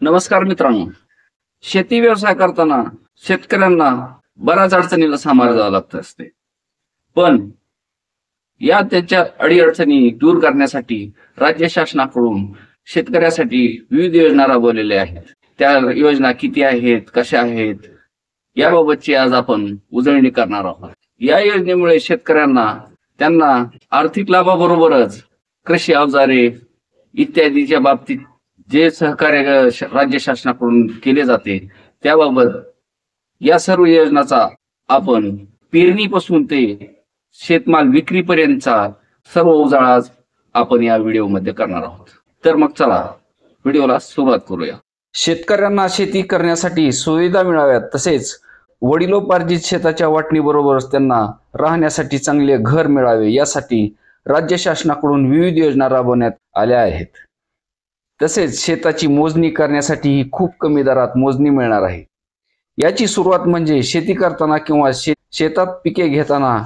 नमस्कार मित्रांनो. शेती व्यवसाय करताना शेतकऱ्यांना बऱ्याच अडचणीला सामोरं जावं लागत असते. पण या त्याच्या अडीअडचणी दूर करण्यासाठी राज्य शासनाकडून शेतकऱ्यासाठी विविध योजना राबवलेल्या आहेत. त्या योजना किती आहेत, कशा आहेत, याबाबतची आज आपण उजळणी करणार आहोत. या योजनेमुळे शेतकऱ्यांना त्यांना आर्थिक लाभाबरोबरच कृषी अवजारे इत्यादीच्या बाबतीत जे सहकार्य राज्य शासनाकडून केले जाते त्याबाबत या सर्व योजनाचा आपण पेरणीपासून ते शेतमाल विक्रीपर्यंतचा सर्व उजाळा आज आपण या व्हिडिओमध्ये करणार आहोत. तर मग चला व्हिडिओला सुरुवात करूया. शेतकऱ्यांना शेती करण्यासाठी सुविधा मिळाव्यात, तसेच वडिलोपार्जित शेताच्या वाटणीबरोबरच त्यांना राहण्यासाठी चांगले घर मिळावे यासाठी राज्य शासनाकडून विविध योजना राबवण्यात आल्या आहेत. तसेच शेताची मोजणी करण्यासाठी खूप कमी दरात मोजणी मिळणार आहे. याची सुरुवात म्हणजे शेती करताना किंवा शेतात पिके घेताना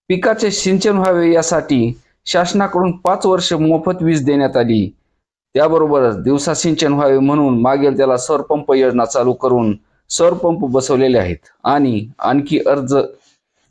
पिकाचे सिंचन व्हावे यासाठी शासनाकडून 5 वर्ष मोफत वीज देण्यात आली. त्याबरोबरच दिवसा सिंचन व्हावे म्हणून मागेल त्याला सौरपंप योजना चालू करून सौरपंप बसवलेले आहेत आणि आणखी अर्ज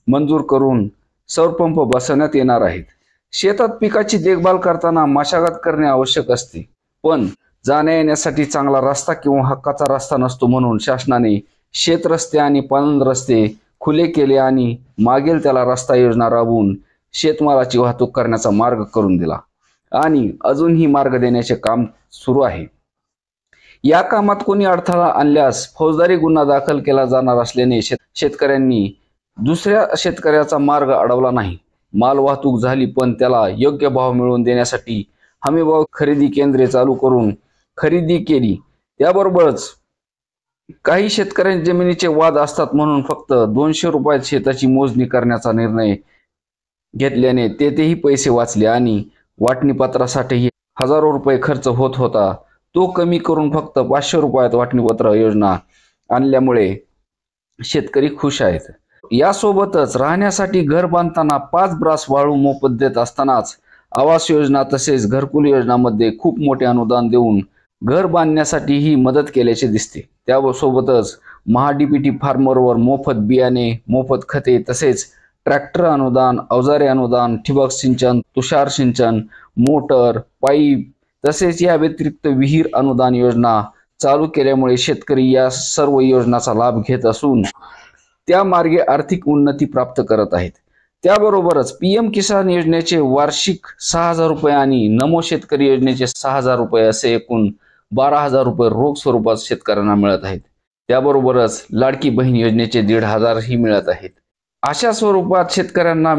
मंजूर करून सौरपंप बसवण्यात येणार आहेत. शेतात पिकाची देखभाल करताना मशागत करणे आवश्यक असते, पण जाण्या येण्यासाठी चांगला रस्ता किंवा हक्काचा रस्ता नसतो, म्हणून शासनाने शेत रस्ते आणि पाणंद रस्ते खुले केले आणि मागेल त्याला रस्ता योजना राबवून शेतमालाची वाहतूक करण्याचा मार्ग करून दिला आणि अजूनही मार्ग देण्याचे काम सुरू आहे. या कामात कोणी अडथळा आणल्यास फौजदारी गुन्हा दाखल केला जाणार असल्याने शेतकऱ्यांनी दुसऱ्या शेतकऱ्याचा मार्ग अडवला नाही. माल वाहतूक झाली, पण त्याला योग्य भाव मिळवून देण्यासाठी हमीभाव खरेदी केंद्रे चालू करून खरेदी केली. त्याबरोबरच काही शेतकऱ्यांच्या जमिनीचे वाद असतात, म्हणून फक्त 200 रुपयात शेताची मोजणी करण्याचा निर्णय घेतल्याने तेथेही पैसे वाचले आणि वाटणीपत्रासाठीही हजारो रुपये खर्च होत होता, तो कमी करून फक्त 500 रुपयात वाटणीपत्र योजना आणल्यामुळे शेतकरी खुश आहेत. यासोबतच राहण्यासाठी घर बांधताना 5 ब्रास वाळू मोफत देत असतानाच आवास योजना तसेच घरकुल योजनामध्ये खूप मोठे अनुदान देऊन घर बांधण्यासाठीही मदत केल्याचे दिसते. त्यासोबतच महाडीबीटी फार्मरवर मोफत बियाणे, मोफत खते तसेच ट्रॅक्टर अनुदान, अवजारे अनुदान, ठिबक सिंचन, तुषार सिंचन, मोटर, पाईप तसेच या व्यतिरिक्त विहीर अनुदान योजना चालू केल्यामुळे शेतकरी या सर्व योजनांचा लाभ घेत असून त्या मार्गे आर्थिक उन्नती प्राप्त करत आहेत. त्याबरोबरच पीएम किसान योजनेचे वार्षिक 6,000 रुपये आणि नमो शेतकरी योजनेचे 6,000 रुपये असे एकूण 12,000 रुपये रोख स्वरूपात शेतकऱ्यांना मिळत आहेत. त्याबरोबरच लाडकी बहीण योजनेचे 1,500 ही मिळत आहेत. अशा स्वरूपात शेतकऱ्यांना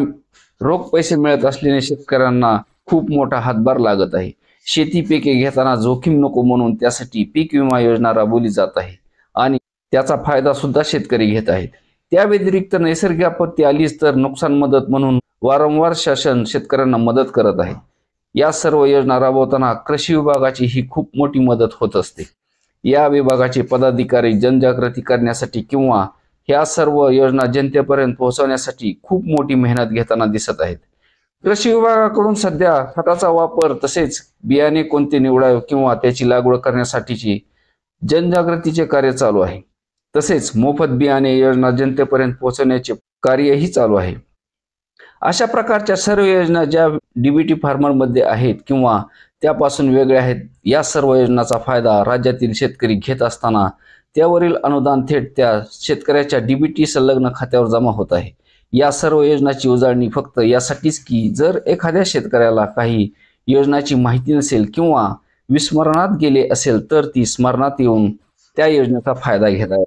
रोख पैसे मिळत असल्याने शेतकऱ्यांना खूप मोठा हातभार लागत आहे. शेती पिके घेताना जोखीम नको म्हणून त्यासाठी पीक विमा योजना राबवली जात आहे आणि त्याचा फायदा सुद्धा शेतकरी घेत आहेत. त्या व्यतिरिक्त नैसर्गिक आपत्ती आलीच तर नुकसान मदत म्हणून वारंवार शासन शेतकऱ्यांना मदत करत आहे. या सर्व योजना राबवताना कृषी विभागाची ही खूप मोठी मदत होत असते. या विभागाचे पदाधिकारी जनजागृती करण्यासाठी किंवा ह्या सर्व योजना जनतेपर्यंत पोहोचवण्यासाठी खूप मोठी मेहनत घेताना दिसत आहेत. कृषी विभागाकडून सध्या खताचा वापर तसेच बियाणे कोणते निवडावे किंवा त्याची लागवड करण्यासाठीची जनजागृतीचे कार्य चालू आहे. तसेच मोफत बियाणे योजना जनतेपर्यंत पोहोचवण्याचे कार्यही चालू आहे. अशा प्रकारच्या सर्व योजना ज्या डीबीटी फार्मर मध्ये आहेत किंवा त्यापासून वेगळ्या आहेत, या सर्व योजनांचा फायदा राज्यातील शेतकरी घेत असताना त्यावरील अनुदान थेट त्या शेतकऱ्याच्या डीबीटी संलग्न खात्यावर जमा होत आहे. या सर्व योजनांची उजळणी फक्त यासाठीच की जर एखाद्या शेतकऱ्याला काही योजनाची माहिती नसेल किंवा विस्मरणात गेले असेल तर ती स्मरणात येऊन त्या योजनेचा फायदा घेता